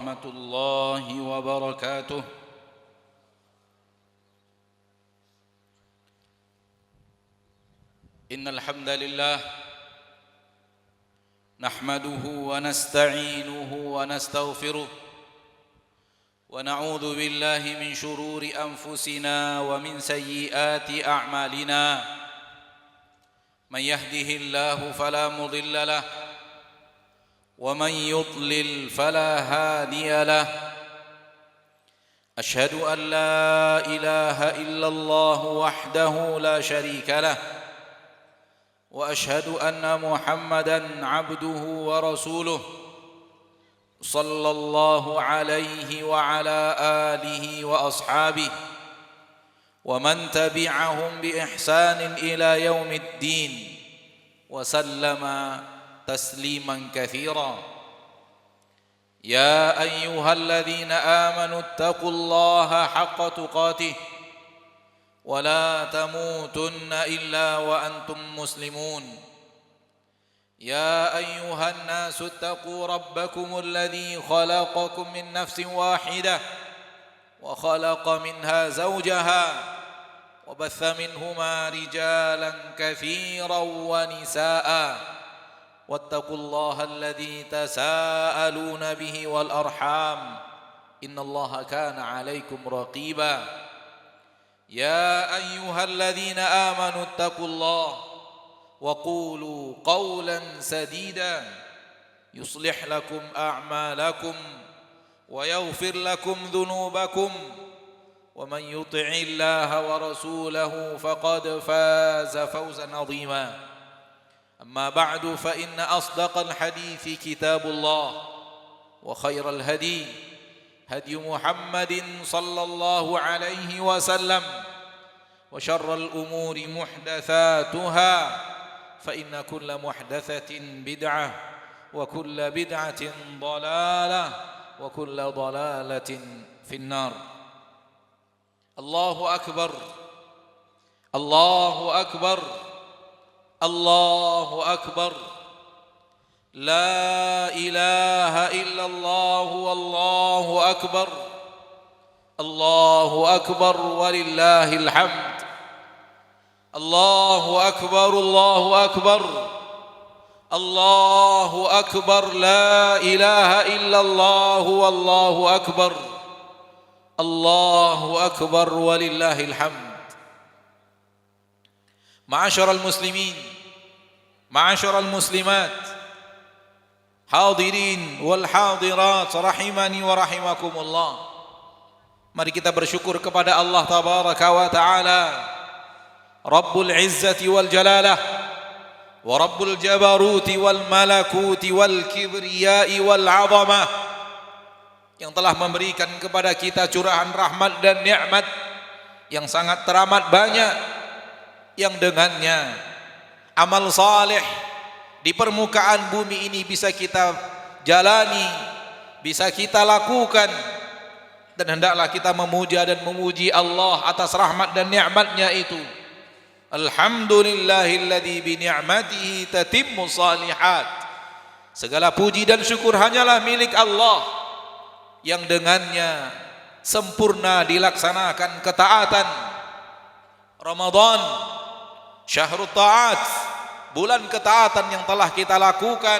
ورحمة الله وبركاته. إن الحمد لله نحمده ونستعينه ونستغفره ونعوذ بالله من شرور أنفسنا ومن سيئات أعمالنا. من يهده الله فلا مضل له ومن يضلل فلا هادي له. أشهد أن لا إله إلا الله وحده لا شريك له وأشهد أن محمدًا عبده ورسوله صلى الله عليه وعلى آله وأصحابه ومن تبعهم بإحسان إلى يوم الدين وسلم تسليما كثيرا. يا أيها الذين آمنوا اتقوا الله حق تقاته ولا تموتن إلا وأنتم مسلمون. يا أيها الناس اتقوا ربكم الذي خلقكم من نفس واحدة وخلق منها زوجها وبث منهما رجالا كثيرا ونساء واتقوا الله الذي تساءلون به والأرحام إن الله كان عليكم رقيبا. يا أيها الذين آمنوا اتقوا الله وقولوا قولا سديدا يصلح لكم أعمالكم ويغفر لكم ذنوبكم ومن يطع الله ورسوله فقد فاز فوزا عظيما. أما بعد فإن أصدق الحديث كتاب الله وخير الهدي هدي محمد صلى الله عليه وسلم وشر الأمور محدثاتها فإن كل محدثة بدعة وكل بدعة ضلالة وكل ضلالة في النار. الله أكبر الله أكبر الله أكبر لا إله إلا الله والله أكبر الله أكبر ولله الحمد. الله أكبر الله أكبر الله أكبر لا إله إلا الله والله أكبر الله أكبر ولله الحمد. معاشر المسلمين معاشر المسلمات hadirin wal hadirat rahimani wa rahimakumullah. Mari kita bersyukur kepada Allah tabaraka wa taala, Rabbul Izzati wal Jalalah wa Rabbul Jabaruti wal Malakuti wal Kibriyai wal Azamah, yang telah memberikan kepada kita curahan rahmat dan nikmat yang sangat teramat banyak, yang dengannya amal saleh di permukaan bumi ini bisa kita jalani, bisa kita lakukan, dan hendaklah kita memuja dan memuji Allah atas rahmat dan nikmatnya itu. Alhamdulillahilladzi bi ni'matihi tatimmu shalihat. Segala puji dan syukur hanyalah milik Allah yang dengannya sempurna dilaksanakan ketaatan. Ramadan syahrut ta'at, bulan ketaatan yang telah kita lakukan,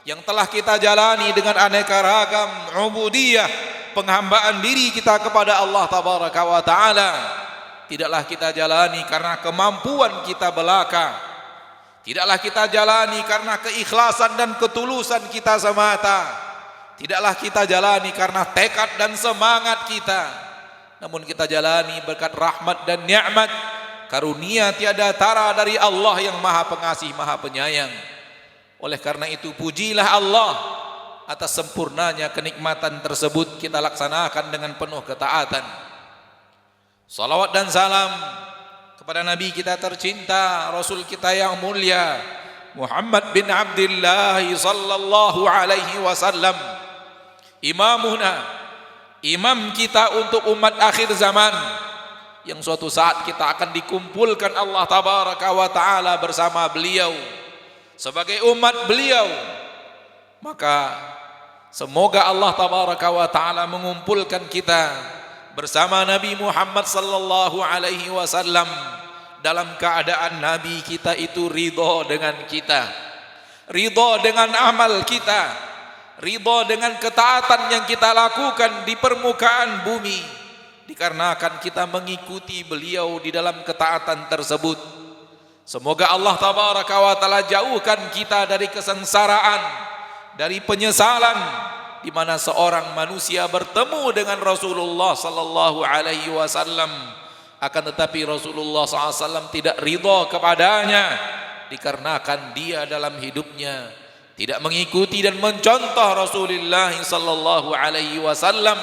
yang telah kita jalani dengan aneka ragam ubudiyah, penghambaan diri kita kepada Allah tabaraka wa taala. Tidaklah kita jalani karena kemampuan kita belaka, tidaklah kita jalani karena keikhlasan dan ketulusan kita semata, tidaklah kita jalani karena tekad dan semangat kita, namun kita jalani berkat rahmat dan nikmat, karunia tiada tara dari Allah yang maha pengasih, maha penyayang. Oleh karena itu pujilah Allah atas sempurnanya kenikmatan tersebut kita laksanakan dengan penuh ketaatan. Salawat dan salam kepada Nabi kita tercinta, Rasul kita yang mulia, Muhammad bin Abdullah sallallahu alaihi wasallam, imamuna, imam kita untuk umat akhir zaman, yang suatu saat kita akan dikumpulkan Allah tabaraka wa taala bersama beliau sebagai umat beliau. Maka Semoga Allah tabaraka wa taala mengumpulkan kita bersama Nabi Muhammad sallallahu alaihi wasallam dalam keadaan Nabi kita itu ridha dengan kita, ridha dengan amal kita, ridha dengan ketaatan yang kita lakukan di permukaan bumi, dikarenakan kita mengikuti beliau di dalam ketaatan tersebut. Semoga Allah tabaraka wa taala jauhkan kita dari kesengsaraan, dari penyesalan di mana seorang manusia bertemu dengan Rasulullah sallallahu alaihi wasallam, akan tetapi Rasulullah SAW tidak ridha kepadanya dikarenakan dia dalam hidupnya tidak mengikuti dan mencontoh Rasulullah sallallahu alaihi wasallam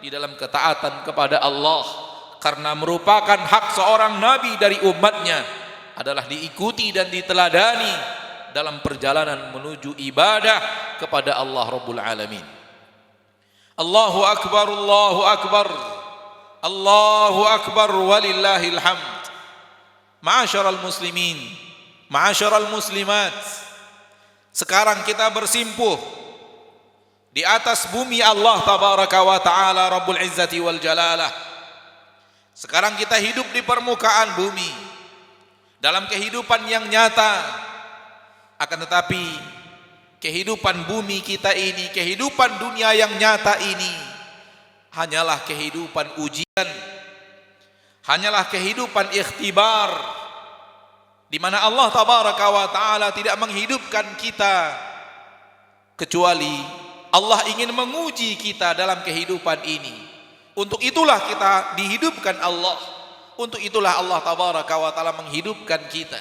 di dalam ketaatan kepada Allah, karena merupakan hak seorang nabi dari umatnya adalah diikuti dan diteladani dalam perjalanan menuju ibadah kepada Allah Rabbul Alamin. Allahu Akbar, Allahu Akbar, Allahu Akbar, walillahil hamd. Ma'asyiral muslimin, ma'asyiral muslimat, sekarang kita bersimpuh di atas bumi Allah tabaraka wa ta'ala Rabbul Izzati wal Jalalah. Sekarang kita hidup di permukaan bumi dalam kehidupan yang nyata, akan tetapi kehidupan bumi kita ini, kehidupan dunia yang nyata ini hanyalah kehidupan ujian, hanyalah kehidupan ikhtibar, di mana Allah tabaraka wa taala tidak menghidupkan kita kecuali Allah ingin menguji kita dalam kehidupan ini. Untuk itulah kita dihidupkan Allah, untuk itulah Allah tabaraka wa taala menghidupkan kita.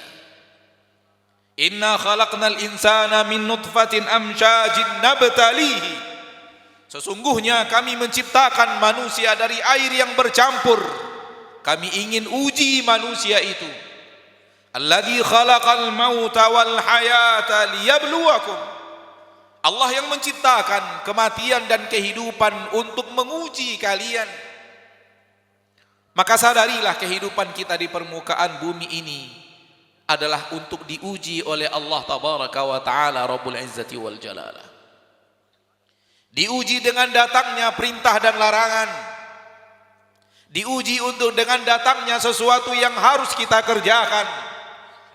Inna khalaqnal insana min nutfatin amsyajin nabtalihi. Sesungguhnya kami menciptakan manusia dari air yang bercampur. Kami ingin uji manusia itu. Alladzi khalaqal mauta wal hayata liyabluwakum. Allah yang menciptakan kematian dan kehidupan untuk menguji kalian. Maka sadarilah kehidupan kita di permukaan bumi ini adalah untuk diuji oleh Allah tabaraka wa ta'ala Rabbul Izzati wal Jalalah. Diuji dengan datangnya perintah dan larangan. Diuji untuk dengan datangnya sesuatu yang harus kita kerjakan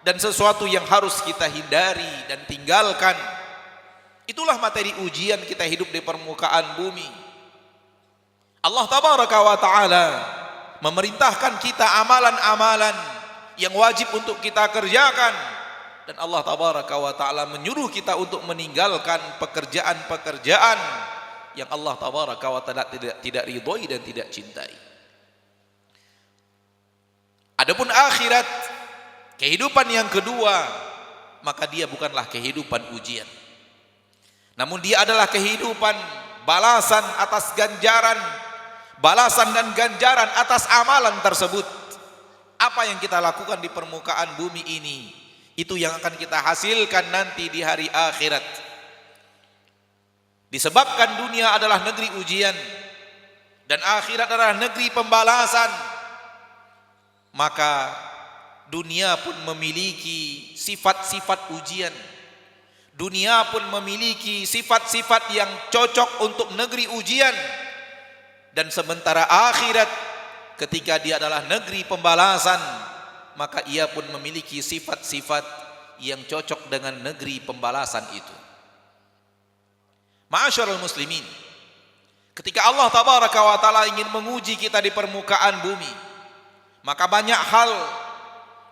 dan sesuatu yang harus kita hindari dan tinggalkan. Itulah materi ujian kita hidup di permukaan bumi. Allah tabaraka wa ta'ala memerintahkan kita amalan-amalan yang wajib untuk kita kerjakan, dan Allah tabaraka wa ta'ala menyuruh kita untuk meninggalkan pekerjaan-pekerjaan yang Allah tabaraka wa ta'ala tidak ridhoi dan tidak cintai. Adapun akhirat, kehidupan yang kedua, maka dia bukanlah kehidupan ujian, namun dia adalah kehidupan balasan atas ganjaran, balasan dan ganjaran atas amalan tersebut. Apa yang kita lakukan di permukaan bumi ini, itu yang akan kita hasilkan nanti di hari akhirat. Disebabkan dunia adalah negeri ujian dan akhirat adalah negeri pembalasan, maka dunia pun memiliki sifat-sifat ujian. Dunia pun memiliki sifat-sifat yang cocok untuk negeri ujian. Dan sementara akhirat, ketika dia adalah negeri pembalasan, maka ia pun memiliki sifat-sifat yang cocok dengan negeri pembalasan itu. Ma'asyiral muslimin, ketika Allah tabaraka wa ta'ala ingin menguji kita di permukaan bumi, maka banyak hal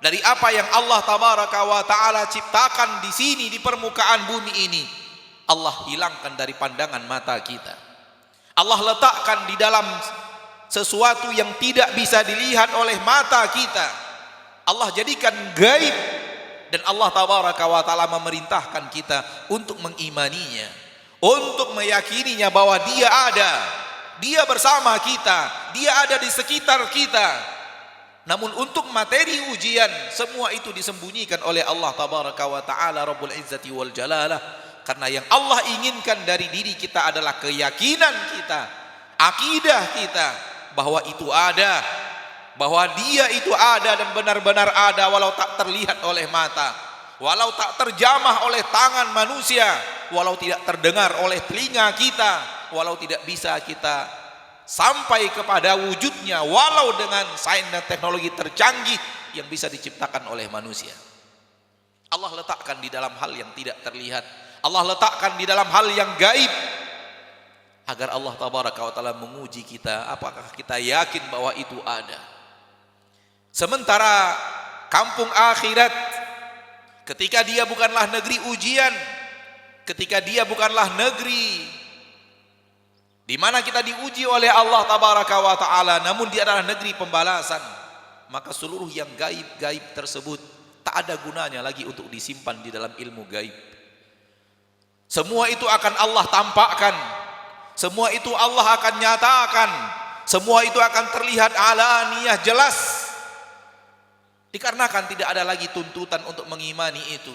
dari apa yang Allah tabaraka wa ta'ala ciptakan di sini di permukaan bumi ini, Allah hilangkan dari pandangan mata kita. Allah letakkan di dalam sesuatu yang tidak bisa dilihat oleh mata kita. Allah jadikan gaib, dan Allah tabaraka wa ta'ala memerintahkan kita untuk mengimaninya, untuk meyakininya bahwa dia ada, dia bersama kita, dia ada di sekitar kita. Namun untuk materi ujian, semua itu disembunyikan oleh Allah tabaraka wa ta'ala Rabbul Izzati wal Jalalah. Karena yang Allah inginkan dari diri kita adalah keyakinan kita, akidah kita bahwa itu ada, bahwa dia itu ada dan benar-benar ada, walau tak terlihat oleh mata, walau tak terjamah oleh tangan manusia, walau tidak terdengar oleh telinga kita, walau tidak bisa kita sampai kepada wujudnya, walau dengan sains dan teknologi tercanggih yang bisa diciptakan oleh manusia. Allah letakkan di dalam hal yang tidak terlihat, Allah letakkan di dalam hal yang gaib, agar Allah tabaraka wa ta'ala menguji kita, apakah kita yakin bahwa itu ada. Sementara kampung akhirat, ketika dia bukanlah negeri ujian, ketika dia bukanlah negeri di mana kita diuji oleh Allah tabaraka wa ta'ala, namun dia adalah negeri pembalasan, maka seluruh yang gaib-gaib tersebut tak ada gunanya lagi untuk disimpan di dalam ilmu gaib. Semua itu akan Allah tampakkan, semua itu Allah akan nyatakan, semua itu akan terlihat alaniyah, jelas. Dikarenakan tidak ada lagi tuntutan untuk mengimani itu,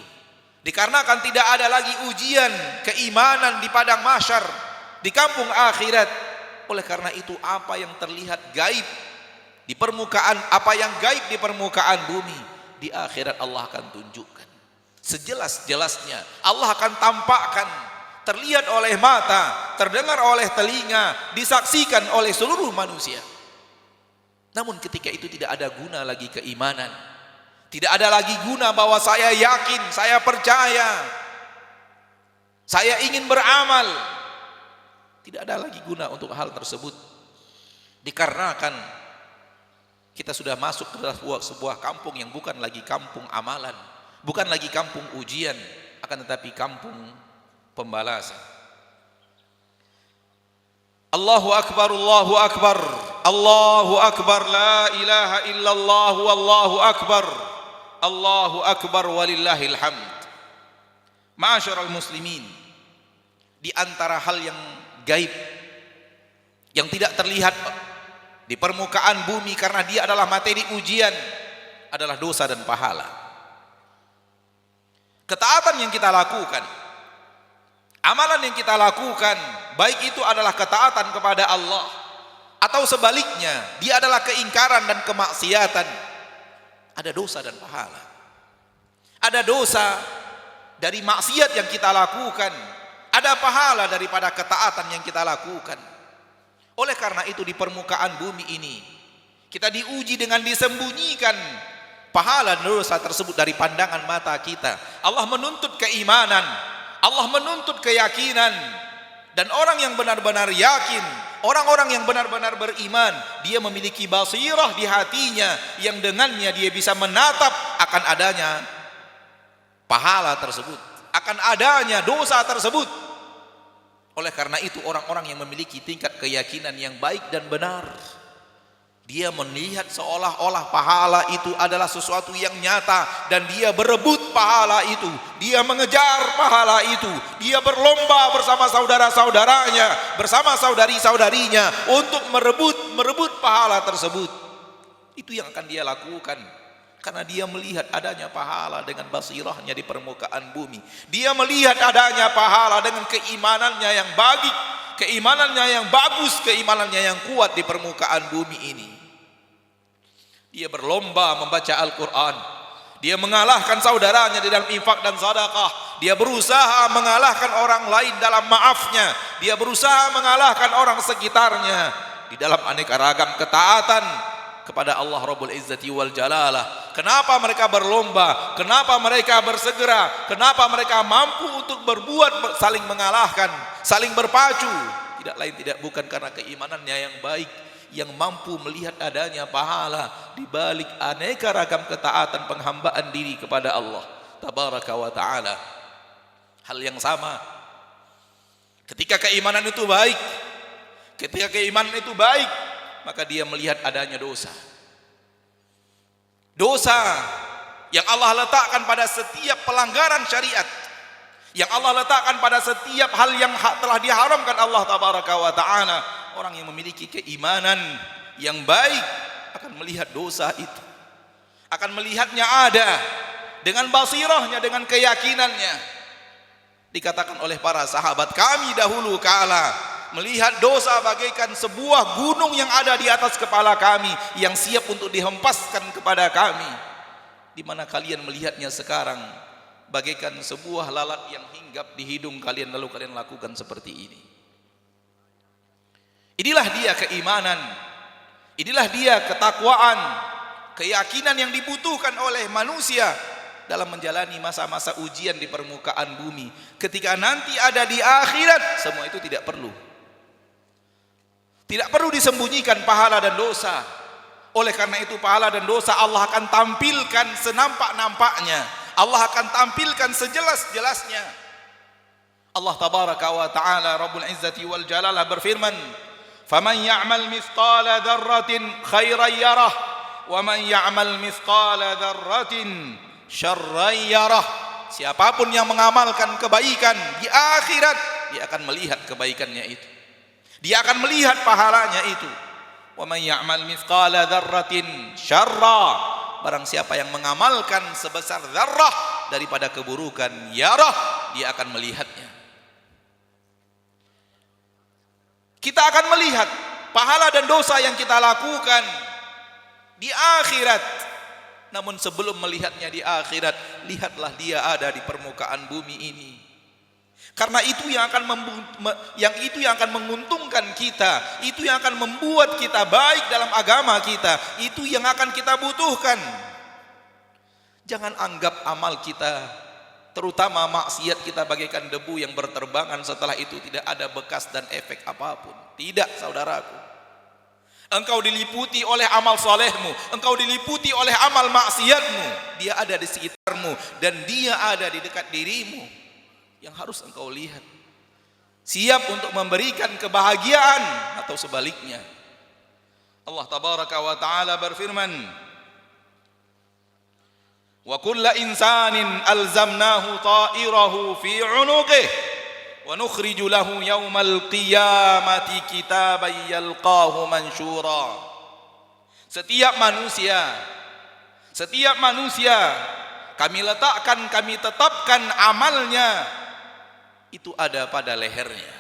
dikarenakan tidak ada lagi ujian keimanan di padang mahsyar, di kampung akhirat. Oleh karena itu, apa yang terlihat gaib di permukaan, apa yang gaib di permukaan bumi, di akhirat Allah akan tunjukkan sejelas-jelasnya. Allah akan tampakkan, terlihat oleh mata, terdengar oleh telinga, disaksikan oleh seluruh manusia. Namun ketika itu tidak ada guna lagi keimanan, tidak ada lagi guna bahwa saya yakin, saya percaya, saya ingin beramal. Tidak ada lagi guna untuk hal tersebut, dikarenakan kita sudah masuk ke dalam sebuah kampung yang bukan lagi kampung amalan, bukan lagi kampung ujian, akan tetapi kampung pembalasan. Allahu akbar, Allahu akbar, Allahu akbar, la ilaha illallah, wallahu akbar, Allahu akbar, walillahil hamd. Ma'asyiral muslimin, di antara hal yang gaib, yang tidak terlihat di permukaan bumi karena dia adalah materi ujian, adalah dosa dan pahala. Ketaatan yang kita lakukan, amalan yang kita lakukan, baik itu adalah ketaatan kepada Allah atau sebaliknya dia adalah keingkaran dan kemaksiatan, ada dosa dan pahala. Ada dosa dari maksiat yang kita lakukan, ada pahala daripada ketaatan yang kita lakukan. Oleh karena itu, di permukaan bumi ini kita diuji dengan disembunyikan pahala dan dosa tersebut dari pandangan mata kita. Allah menuntut keimanan, Allah menuntut keyakinan, dan orang yang benar-benar yakin, orang-orang yang benar-benar beriman, dia memiliki basirah di hatinya yang dengannya dia bisa menatap akan adanya pahala tersebut, akan adanya dosa tersebut. Oleh karena itu, orang-orang yang memiliki tingkat keyakinan yang baik dan benar, dia melihat seolah-olah pahala itu adalah sesuatu yang nyata, dan dia berebut pahala itu, dia mengejar pahala itu, dia berlomba bersama saudara-saudaranya, bersama saudari-saudarinya untuk merebut pahala tersebut. Itu yang akan dia lakukan, karena dia melihat adanya pahala dengan basirahnya di permukaan bumi. Dia melihat adanya pahala dengan keimanannya yang baik, keimanannya yang bagus, keimanannya yang kuat di permukaan bumi ini. Dia berlomba membaca Al-Quran, dia mengalahkan saudaranya di dalam infak dan sedekah, dia berusaha mengalahkan orang lain dalam maafnya, dia berusaha mengalahkan orang sekitarnya di dalam aneka ragam ketaatan kepada Allah Rabbul Izzati wal Jalalah. Kenapa mereka berlomba? Kenapa mereka bersegera? Kenapa mereka mampu untuk berbuat, saling mengalahkan, saling berpacu? Tidak lain tidak bukan karena keimanannya yang baik, yang mampu melihat adanya pahala di balik aneka ragam ketaatan penghambaan diri kepada Allah tabaraka wa taala. Hal yang sama ketika keimanan itu baik, ketika keimanan itu baik, maka dia melihat adanya dosa. Dosa yang Allah letakkan pada setiap pelanggaran syariat, yang Allah letakkan pada setiap hal yang telah diharamkan Allah tabaraka wa ta'ala. Orang yang memiliki keimanan yang baik akan melihat dosa itu, akan melihatnya ada dengan basirahnya, dengan keyakinannya. Dikatakan oleh para sahabat, kami dahulu kala melihat dosa bagaikan sebuah gunung yang ada di atas kepala kami, yang siap untuk dihempaskan kepada kami. Di mana kalian melihatnya sekarang bagaikan sebuah lalat yang hinggap di hidung kalian lalu kalian lakukan seperti ini. Inilah dia keimanan, inilah dia ketakwaan, keyakinan yang dibutuhkan oleh manusia dalam menjalani masa-masa ujian di permukaan bumi. Ketika nanti ada di akhirat, semua itu tidak perlu. Tidak perlu disembunyikan pahala dan dosa. Oleh karena itu pahala dan dosa Allah akan tampilkan senampak-nampaknya. Allah akan tampilkan sejelas-jelasnya. Allah tabaraka wa ta'ala Rabbul Izzati wal Jalalah berfirman, "Faman ya'mal mithqala dzarratin khairan yarah, wa man ya'mal mithqala dzarratin syarran yarah." Siapapun yang mengamalkan kebaikan di akhirat, dia akan melihat kebaikannya itu. Dia akan melihat pahalanya itu. Wa man ya'mal mithqala dzarratin syarra, barang siapa yang mengamalkan sebesar zarrah daripada keburukan, yarah, dia akan melihatnya. Kita akan melihat pahala dan dosa yang kita lakukan di akhirat. Namun sebelum melihatnya di akhirat, lihatlah dia ada di permukaan bumi ini. Karena itu yang akan menguntungkan kita, itu yang akan membuat kita baik dalam agama kita, itu yang akan kita butuhkan. Jangan anggap amal kita, terutama maksiat kita, bagaikan debu yang berterbangan, setelah itu tidak ada bekas dan efek apapun. Tidak, saudaraku. Engkau diliputi oleh amal solehmu, engkau diliputi oleh amal maksiatmu. Dia ada di sekitarmu dan dia ada di dekat dirimu. Yang harus engkau lihat, siap untuk memberikan kebahagiaan atau sebaliknya. Allah tabaraka wa ta'ala berfirman, "Wa kulla insanin alzamnahu ta'irahu fi 'unuqihi wa nukhriju lahu yawmal qiyamati kitaban yalqahu mansyura." Setiap manusia kami letakkan, kami tetapkan amalnya itu ada pada lehernya.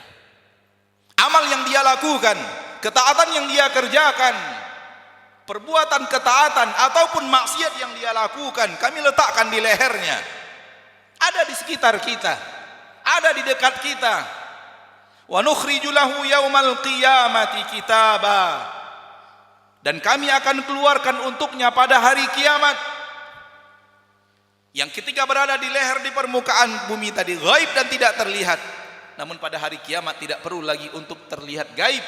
Amal yang dia lakukan, ketaatan yang dia kerjakan, perbuatan ketaatan ataupun maksiat yang dia lakukan, kami letakkan di lehernya. Ada di sekitar kita, ada di dekat kita. Wa nukhriju lahu yaumal qiyamati kitaba, dan kami akan keluarkan untuknya pada hari kiamat, yang ketika berada di leher di permukaan bumi tadi gaib dan tidak terlihat, namun pada hari kiamat tidak perlu lagi untuk terlihat gaib,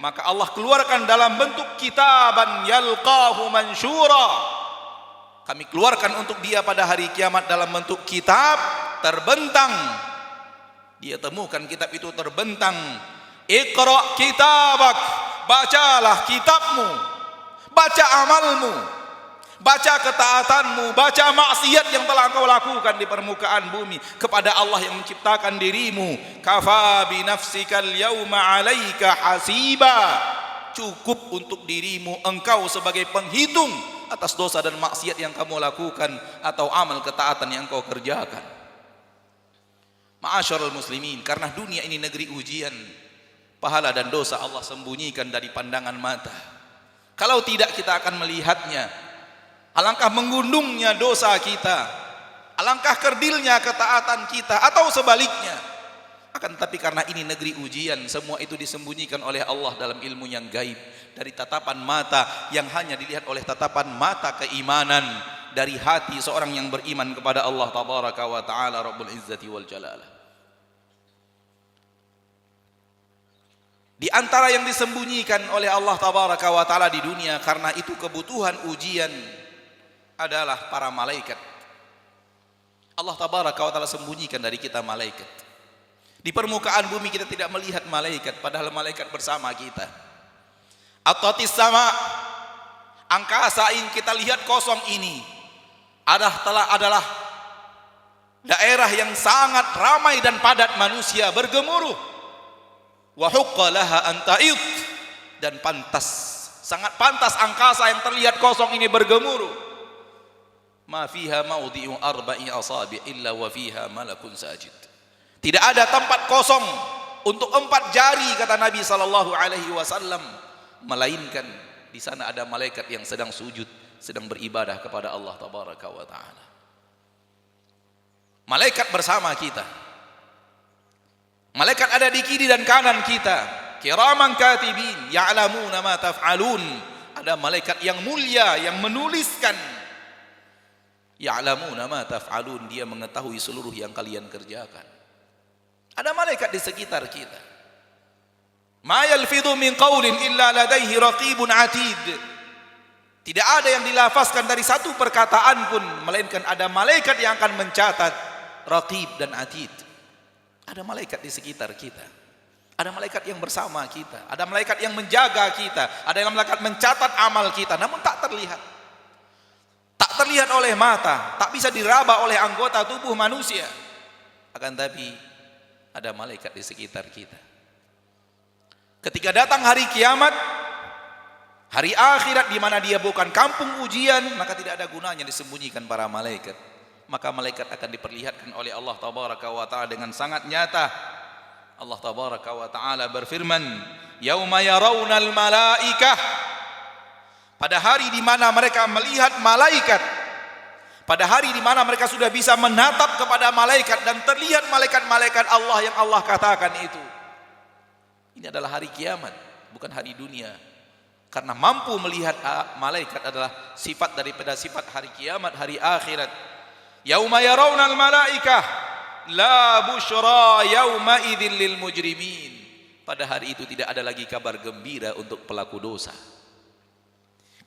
maka Allah keluarkan dalam bentuk kitaban yalqahu mansyura. Kami keluarkan untuk dia pada hari kiamat dalam bentuk kitab terbentang. Dia temukan kitab itu terbentang. Iqra kitabak, bacalah kitabmu, baca amalmu, baca ketaatanmu, baca maksiat yang telah engkau lakukan di permukaan bumi kepada Allah yang menciptakan dirimu. Kafa bi nafsikal yauma 'alaika hasiba. Cukup untuk dirimu engkau sebagai penghitung atas dosa dan maksiat yang kamu lakukan atau amal ketaatan yang engkau kerjakan. Ma'asyiral muslimin, karena dunia ini negeri ujian, pahala dan dosa Allah sembunyikan dari pandangan mata. Kalau tidak kita akan melihatnya. Alangkah mengundungnya dosa kita, alangkah kerdilnya ketaatan kita, atau sebaliknya. Akan tetapi karena ini negeri ujian, semua itu disembunyikan oleh Allah dalam ilmu yang gaib, dari tatapan mata yang hanya dilihat oleh tatapan mata keimanan, dari hati seorang yang beriman kepada Allah tabaraka wa ta'ala Rabbul Izzati wal Jalalah. Di antara yang disembunyikan oleh Allah tabaraka wa ta'ala di dunia, karena itu kebutuhan ujian, adalah para malaikat. Allah tabaraka wa ta'ala sembunyikan dari kita malaikat. Di permukaan bumi kita tidak melihat malaikat, padahal malaikat bersama kita. Atatis sama, angkasa yang kita lihat kosong ini adalah daerah yang sangat ramai dan padat manusia bergemuruh. Wa huqqa laha an ta'id, dan sangat pantas angkasa yang terlihat kosong ini bergemuruh. Ma fiha maudhi'u arba'i asabi' illa wa fiha malakun sajid. Tidak ada tempat kosong untuk 4 jari, kata Nabi sallallahu alaihi wasallam, melainkan di sana ada malaikat yang sedang sujud, sedang beribadah kepada Allah tabaraka wa taala. Malaikat bersama kita. Malaikat ada di kiri dan kanan kita. Kiraman katibin ya'lamuna ma taf'alun. Ada malaikat yang mulia yang menuliskan. Ya'lamuna ma taf'alun, dia mengetahui seluruh yang kalian kerjakan. Ada malaikat di sekitar kita. Ma yalfidhu min qaulin illa ladaihi raqibun atid. Tidak ada yang dilafazkan dari satu perkataan pun melainkan ada malaikat yang akan mencatat, raqib dan atid. Ada malaikat di sekitar kita. Ada malaikat yang bersama kita. Ada malaikat yang menjaga kita. Ada yang malaikat mencatat amal kita, namun tak terlihat. Tak terlihat oleh mata, tak bisa diraba oleh anggota tubuh manusia. Akan tapi ada malaikat di sekitar kita. Ketika datang hari kiamat, hari akhirat di mana dia bukan kampung ujian, maka tidak ada gunanya disembunyikan para malaikat. Maka malaikat akan diperlihatkan oleh Allah tabaraka wa taala dengan sangat nyata. Allah tabaraka wa taala berfirman, "Yauma yarawnal malaikah." Pada hari di mana mereka melihat malaikat, pada hari di mana mereka sudah bisa menatap kepada malaikat dan terlihat malaikat-malaikat Allah yang Allah katakan itu. Ini adalah hari kiamat, bukan hari dunia. Karena mampu melihat malaikat adalah sifat daripada sifat hari kiamat, hari akhirat. Yauma yarawnal malaikah la busyra yauma idzil lil mujrimin. Pada hari itu tidak ada lagi kabar gembira untuk pelaku dosa.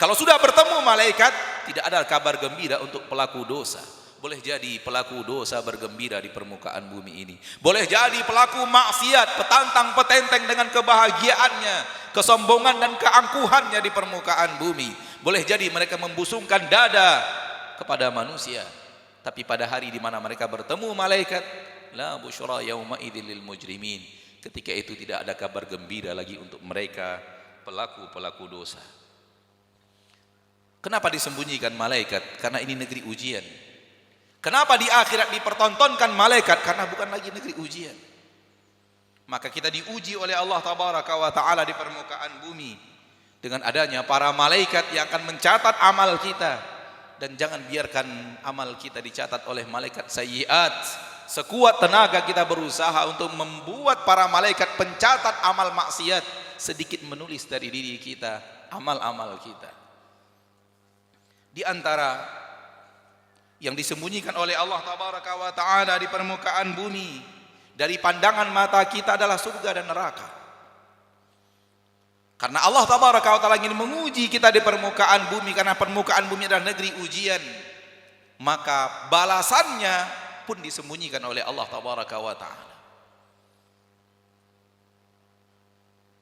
Kalau sudah bertemu malaikat, tidak ada kabar gembira untuk pelaku dosa. Boleh jadi pelaku dosa bergembira di permukaan bumi ini. Boleh jadi pelaku maksiat petantang petenteng dengan kebahagiaannya, kesombongan dan keangkuhannya di permukaan bumi. Boleh jadi mereka membusungkan dada kepada manusia. Tapi pada hari di mana mereka bertemu malaikat, la busyra yauma idzil lil mujrimin. Ketika itu tidak ada kabar gembira lagi untuk mereka pelaku-pelaku dosa. Kenapa disembunyikan malaikat? Karena ini negeri ujian. Kenapa di akhirat dipertontonkan malaikat? Karena bukan lagi negeri ujian. Maka kita diuji oleh Allah tabaraka wa taala di permukaan bumi dengan adanya para malaikat yang akan mencatat amal kita. Dan jangan biarkan amal kita dicatat oleh malaikat sayyiat. Sekuat tenaga kita berusaha untuk membuat para malaikat pencatat amal maksiat, sedikit menulis dari diri kita amal-amal kita. Di antara yang disembunyikan oleh Allah tabaraka wa taala di permukaan bumi dari pandangan mata kita adalah surga dan neraka. Karena Allah tabaraka wa taala ingin menguji kita di permukaan bumi, karena permukaan bumi adalah negeri ujian, maka balasannya pun disembunyikan oleh Allah tabaraka wa taala.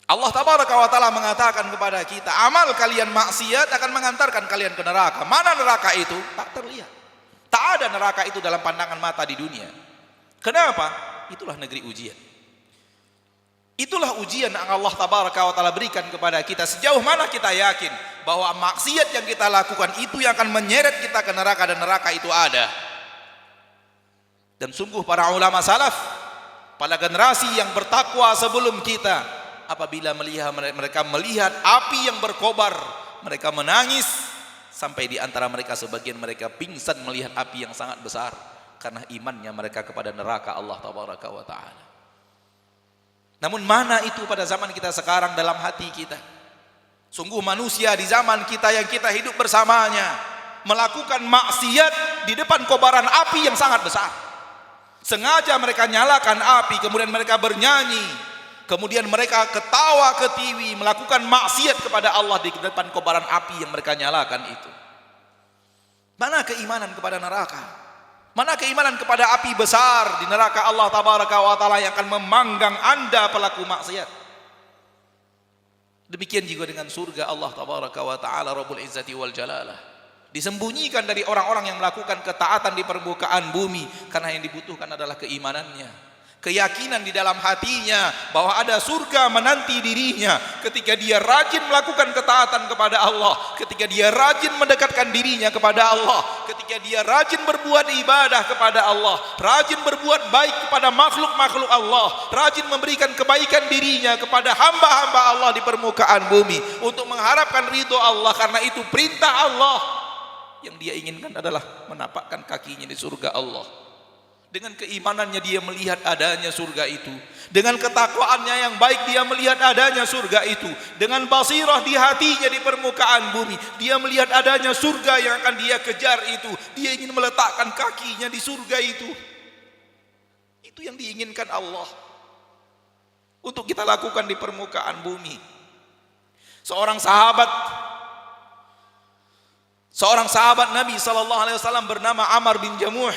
Allah tabaraka wa taala mengatakan kepada kita, amal kalian maksiat akan mengantarkan kalian ke neraka. Mana neraka itu? Tak terlihat. Tak ada neraka itu dalam pandangan mata di dunia. Kenapa? Itulah negeri ujian. Itulah ujian yang Allah tabaraka wa taala berikan kepada kita. Sejauh mana kita yakin bahwa maksiat yang kita lakukan itu yang akan menyeret kita ke neraka, dan neraka itu ada. Dan sungguh para ulama salaf, pada generasi yang bertakwa sebelum kita, apabila mereka melihat api yang berkobar, mereka menangis. Sampai di antara mereka sebagian mereka pingsan melihat api yang sangat besar, karena imannya mereka kepada neraka Allah tabaraka wa ta'ala. Namun mana itu pada zaman kita sekarang dalam hati kita? Sungguh manusia di zaman kita yang kita hidup bersamanya melakukan maksiat di depan kobaran api yang sangat besar. Sengaja mereka nyalakan api, kemudian mereka bernyanyi, kemudian mereka ketawa ketiwi melakukan maksiat kepada Allah di depan kobaran api yang mereka nyalakan itu. Mana keimanan kepada neraka? Mana keimanan kepada api besar di neraka Allah tabaraka wa taala yang akan memanggang Anda pelaku maksiat? Demikian juga dengan surga Allah tabaraka wa taala Rabbul Izzati wal Jalalah. Disembunyikan dari orang-orang yang melakukan ketaatan di permukaan bumi, karena yang dibutuhkan adalah keimanannya. Keyakinan di dalam hatinya bahwa ada surga menanti dirinya ketika dia rajin melakukan ketaatan kepada Allah, ketika dia rajin mendekatkan dirinya kepada Allah, ketika dia rajin berbuat ibadah kepada Allah, rajin berbuat baik kepada makhluk-makhluk Allah, rajin memberikan kebaikan dirinya kepada hamba-hamba Allah di permukaan bumi untuk mengharapkan ridho Allah. Karena itu perintah Allah yang dia inginkan adalah menapakkan kakinya di surga Allah. Dengan keimanannya dia melihat adanya surga itu. Dengan ketakwaannya yang baik dia melihat adanya surga itu. Dengan basirah di hatinya di permukaan bumi, dia melihat adanya surga yang akan dia kejar itu. Dia ingin meletakkan kakinya di surga itu. Itu yang diinginkan Allah untuk kita lakukan di permukaan bumi. Seorang sahabat Nabi SAW bernama Amr bin Jamuh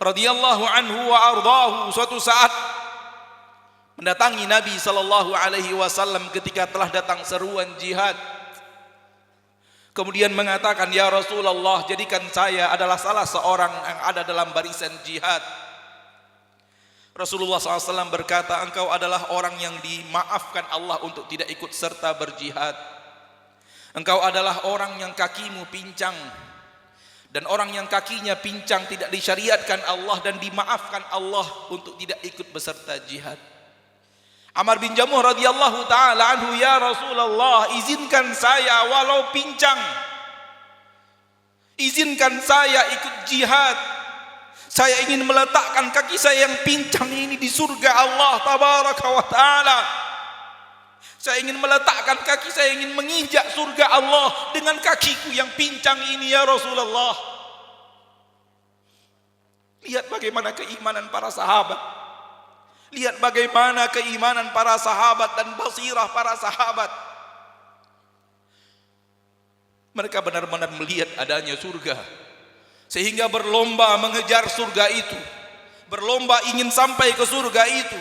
radhiyallahu anhu wa ardahu, suatu saat mendatangi Nabi SAW ketika telah datang seruan jihad. Kemudian mengatakan, ya Rasulullah, jadikan saya adalah salah seorang yang ada dalam barisan jihad. Rasulullah SAW berkata, engkau adalah orang yang dimaafkan Allah untuk tidak ikut serta berjihad. Engkau adalah orang yang kakimu pincang, dan orang yang kakinya pincang tidak disyariatkan Allah dan dimaafkan Allah untuk tidak ikut beserta jihad. Amr bin Jamuh radhiyallahu taala anhu, ya Rasulullah, izinkan saya walau pincang, izinkan saya ikut jihad. Saya ingin meletakkan kaki saya yang pincang ini di surga Allah tabaraka wa taala. Saya ingin meletakkan kaki, saya ingin menginjak surga Allah dengan kakiku yang pincang ini, ya Rasulullah. Lihat bagaimana keimanan para sahabat. Lihat bagaimana keimanan para sahabat dan basirah para sahabat. Mereka benar-benar melihat adanya surga, sehingga berlomba mengejar surga itu, berlomba ingin sampai ke surga itu.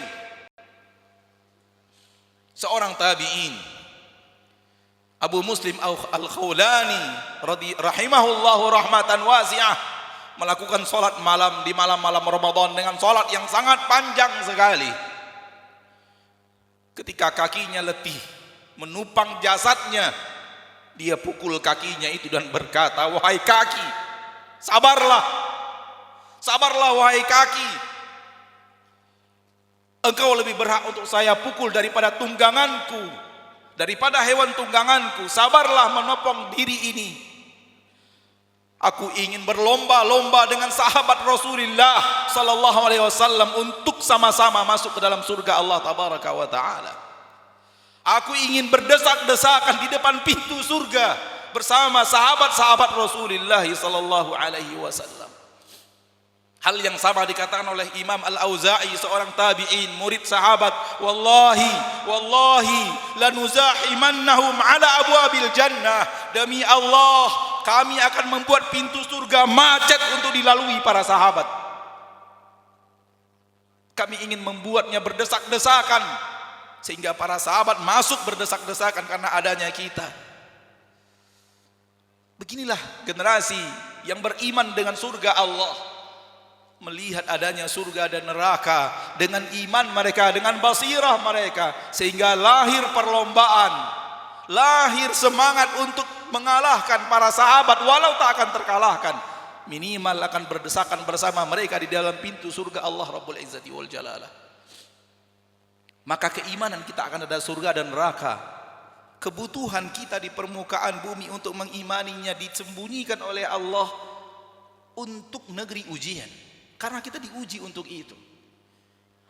Seorang tabi'in, Abu Muslim Al-Khawlani rahimahullahu rahmatan wasi'ah, melakukan salat malam di malam-malam Ramadan dengan salat yang sangat panjang sekali. Ketika kakinya letih menupang jasadnya, dia pukul kakinya itu dan berkata, wahai kaki, sabarlah, sabarlah wahai kaki. Engkau lebih berhak untuk saya pukul daripada tungganganku, daripada hewan tungganganku. Sabarlah menopang diri ini. Aku ingin berlomba-lomba dengan sahabat Rasulullah sallallahu alaihi wasallam untuk sama-sama masuk ke dalam surga Allah tabaraka wa taala. Aku ingin berdesak-desakan di depan pintu surga bersama sahabat-sahabat Rasulullah sallallahu alaihi wasallam. Hal yang sama dikatakan oleh Imam Al-Auza'i, seorang tabi'in, murid sahabat. Wallahi lanuzahimannahum ala abwabil jannah. Demi Allah, kami akan membuat pintu surga macet untuk dilalui para sahabat. Kami ingin membuatnya berdesak-desakan, sehingga para sahabat masuk berdesak-desakan karena adanya kita. Beginilah generasi yang beriman dengan surga Allah, melihat adanya surga dan neraka dengan iman mereka, dengan basirah mereka, sehingga lahir perlombaan, lahir semangat untuk mengalahkan para sahabat. Walau tak akan terkalahkan, minimal akan berdesakan bersama mereka di dalam pintu surga Allah Rabbul Izzati wal Jalalah. Maka keimanan kita akan ada surga dan neraka. Kebutuhan kita di permukaan bumi untuk mengimaninya disembunyikan oleh Allah untuk negeri ujian, karena kita diuji untuk itu.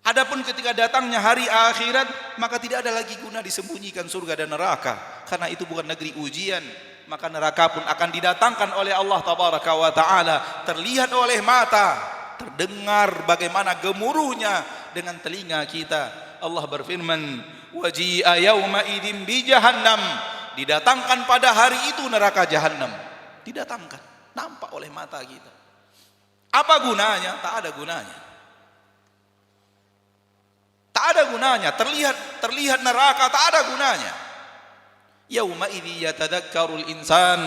Adapun ketika datangnya hari akhirat, maka tidak ada lagi guna disembunyikan surga dan neraka, karena itu bukan negeri ujian. Maka neraka pun akan didatangkan oleh Allah tabaraka wa taala, terlihat oleh mata, terdengar bagaimana gemuruhnya dengan telinga kita. Allah berfirman, waji'a yauma idzin bi jahannam, didatangkan pada hari itu neraka jahannam, didatangkan, nampak oleh mata kita. Apa gunanya? Tak ada gunanya. Tak ada gunanya. Terlihat neraka, tak ada gunanya. Yauma idzi yatadzakkarul insan,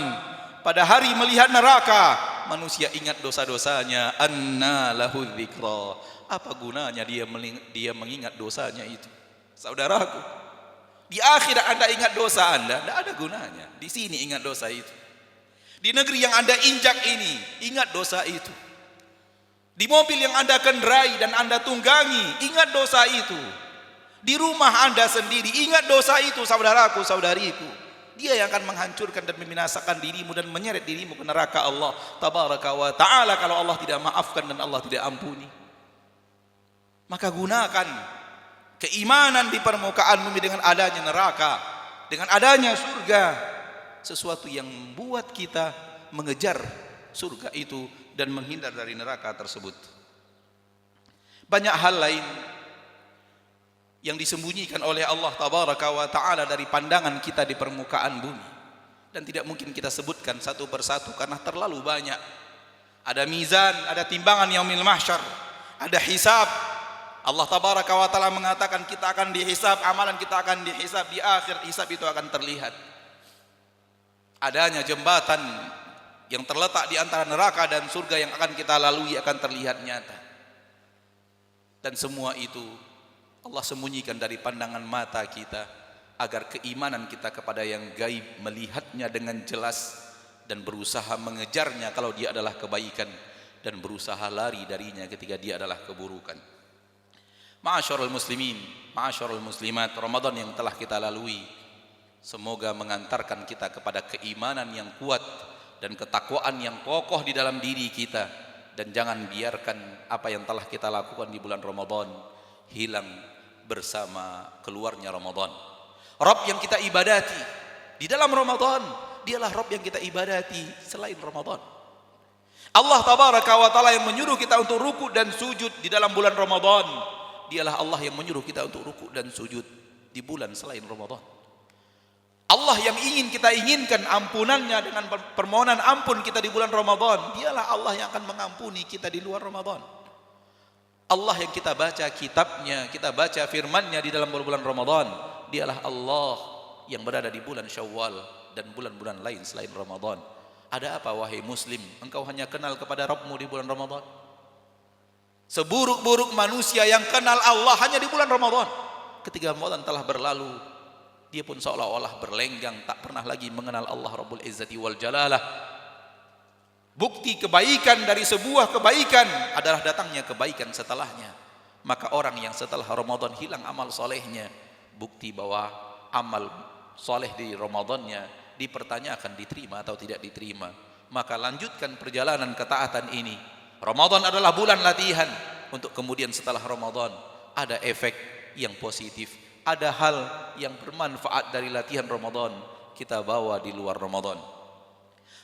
pada hari melihat neraka, manusia ingat dosa-dosanya. Anna lahu dzikra, apa gunanya dia mengingat dosanya itu? Saudaraku, di akhirat Anda ingat dosa Anda, tidak ada gunanya. Di sini ingat dosa itu. Di negeri yang Anda injak ini, ingat dosa itu. Di mobil yang Anda kendarai dan Anda tunggangi, ingat dosa itu. Di rumah Anda sendiri, ingat dosa itu, saudaraku, saudariku. Dia yang akan menghancurkan dan membinasakan dirimu dan menyeret dirimu ke neraka Allah tabaraka wa ta'ala kalau Allah tidak maafkan dan Allah tidak ampuni. Maka gunakan keimanan di permukaan bumi dengan adanya neraka, dengan adanya surga, sesuatu yang membuat kita mengejar surga itu dan menghindar dari neraka tersebut. Banyak hal lain yang disembunyikan oleh Allah Tabaraka wa Ta'ala dari pandangan kita di permukaan bumi, dan tidak mungkin kita sebutkan satu persatu karena terlalu banyak. Ada mizan, ada timbangan yaumil mahsyar, ada hisab. Allah Tabaraka wa Ta'ala mengatakan kita akan dihisab, amalan kita akan dihisab, di akhir hisab itu akan terlihat. Adanya jembatan yang terletak di antara neraka dan surga yang akan kita lalui akan terlihat nyata. Dan semua itu Allah sembunyikan dari pandangan mata kita agar keimanan kita kepada yang gaib, melihatnya dengan jelas dan berusaha mengejarnya kalau dia adalah kebaikan, dan berusaha lari darinya ketika dia adalah keburukan. Ma'asyarul muslimin, ma'asyarul muslimat, Ramadan yang telah kita lalui semoga mengantarkan kita kepada keimanan yang kuat dan ketakwaan yang kokoh di dalam diri kita, dan jangan biarkan apa yang telah kita lakukan di bulan Ramadan hilang bersama keluarnya Ramadan. Rabb yang kita ibadati di dalam Ramadan, dialah Rabb yang kita ibadati selain Ramadan. Allah Tabaraka wa Ta'ala yang menyuruh kita untuk ruku dan sujud di dalam bulan Ramadan, dialah Allah yang menyuruh kita untuk ruku dan sujud di bulan selain Ramadan. Allah yang ingin kita inginkan ampunannya dengan permohonan ampun kita di bulan Ramadan, dialah Allah yang akan mengampuni kita di luar Ramadan. Allah yang kita baca kitabnya, kita baca firmannya di dalam bulan Ramadan, dialah Allah yang berada di bulan Syawal dan bulan-bulan lain selain Ramadan. Ada apa wahai muslim, engkau hanya kenal kepada Rabbmu di bulan Ramadan? Seburuk-buruk manusia yang kenal Allah hanya di bulan Ramadan. Ketika Ramadan telah berlalu, dia pun seolah-olah berlenggang, tak pernah lagi mengenal Allah Rabbul Izzati wal Jalalah. Bukti kebaikan dari sebuah kebaikan adalah datangnya kebaikan setelahnya. Maka orang yang setelah Ramadan hilang amal solehnya, bukti bahwa amal soleh di Ramadannya dipertanyakan diterima atau tidak diterima. Maka lanjutkan perjalanan ketaatan ini. Ramadan adalah bulan latihan untuk kemudian setelah Ramadan ada efek yang positif, ada hal yang bermanfaat dari latihan Ramadan kita bawa di luar Ramadan.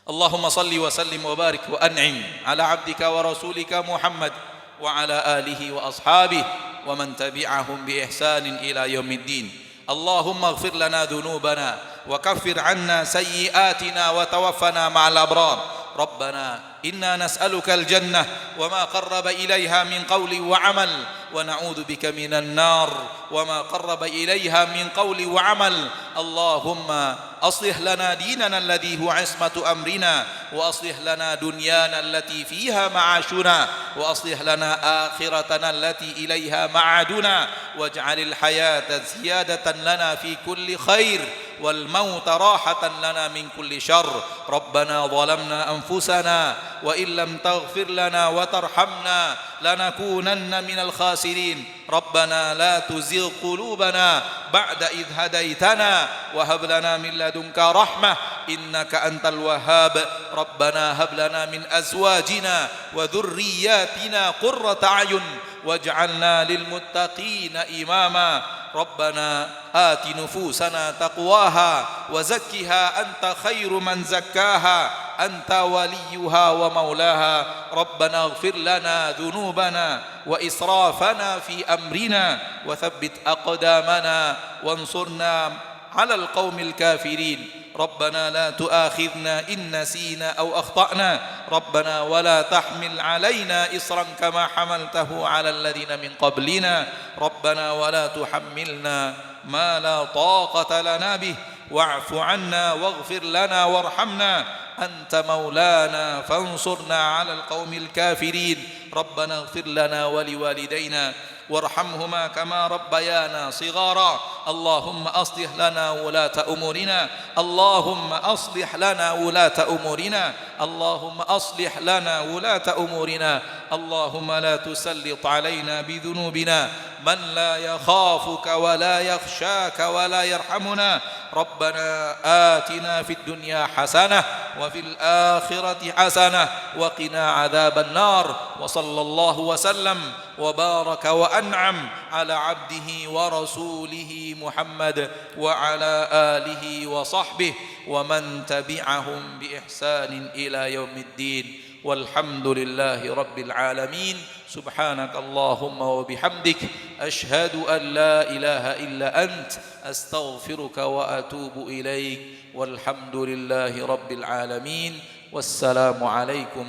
Allahumma salli wa sallim wa barik wa an'im ala abdika wa rasulika Muhammad wa ala alihi wa ashabihi wa man tabi'ahum bi ihsanin ila yaumiddin. Allahumma ighfir lana dhunubana wa kaffir 'anna sayyi'atina wa tawaffana ma'al abrar. Rabbana inna nas'aluka al-jannah wa ma qarraba ilayha min qawli wa 'amal wa na'udzu bika minan nar wa ma qarraba ilayha min qawli wa 'amal. Allahumma aslih lana dinana alladhi huwa 'ismatu amrina wa aslih lana dunyana allati fiha ma'ashuna wa aslih lana akhiratana allati ilayha ma'aduna waj'alil hayata ziyadatan lana fi kulli khair wal mauta rahatan lana min kulli syarr. Rabbana zalamna anfusana wa illam taghfir lana wa tarhamna lanakunanna minal khasirin. Rabbana la tuzigh qulubana ba'da idh hadaitana wa hab lana min ladunka rahmah innaka antal wahhab. Rabbana hab lana min azwajina wa dhurriyyatina qurrata a'yun waj'alna lil muttaqina imama. Rabbana ati nufusana taqwaha wa zakkiha anta khairu man zakkaha anta waliyuha wa maulaha. Rabbana ighfir lana dhunubana wa israfana fi amrina wa thabbit aqdamana wansurna 'alal qaumil kafirin. Rabbana la tu'akhidhna in nasina aw akhta'na. Rabbana wa la tahmil 'alaina isran kama hamaltahu 'alal ladzina min qablina. Rabbana wa la tuhammilna ma la taqata lana bih wa'fu 'anna waghfir lana warhamna anta maulana fansurna 'alal qaumil kafirin. Rabbana ighfir lana wa liwalidayna وارحمهما كما ربيانا صغارا. اللهم أصلح لنا ولاة أمورنا. اللهم أصلح لنا ولاة أمورنا. اللهم أصلح لنا ولاة أمورنا اللهم لا تسلط علينا بذنوبنا من لا يخافك ولا يخشاك ولا يرحمنا ربنا آتنا في الدنيا حسنة وفي الآخرة حسنة وقنا عذاب النار وصلى الله وسلم وبارك وأنعم على عبده ورسوله محمد وعلى آله وصحبه ومن تبعهم بإحسان إلى يوم الدين والحمد لله رب العالمين سبحانك اللهم وبحمدك أشهد أن لا إله إلا أنت أستغفرك وأتوب إليك والحمد لله رب العالمين والسلام عليكم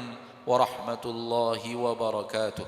ورحمة الله وبركاته.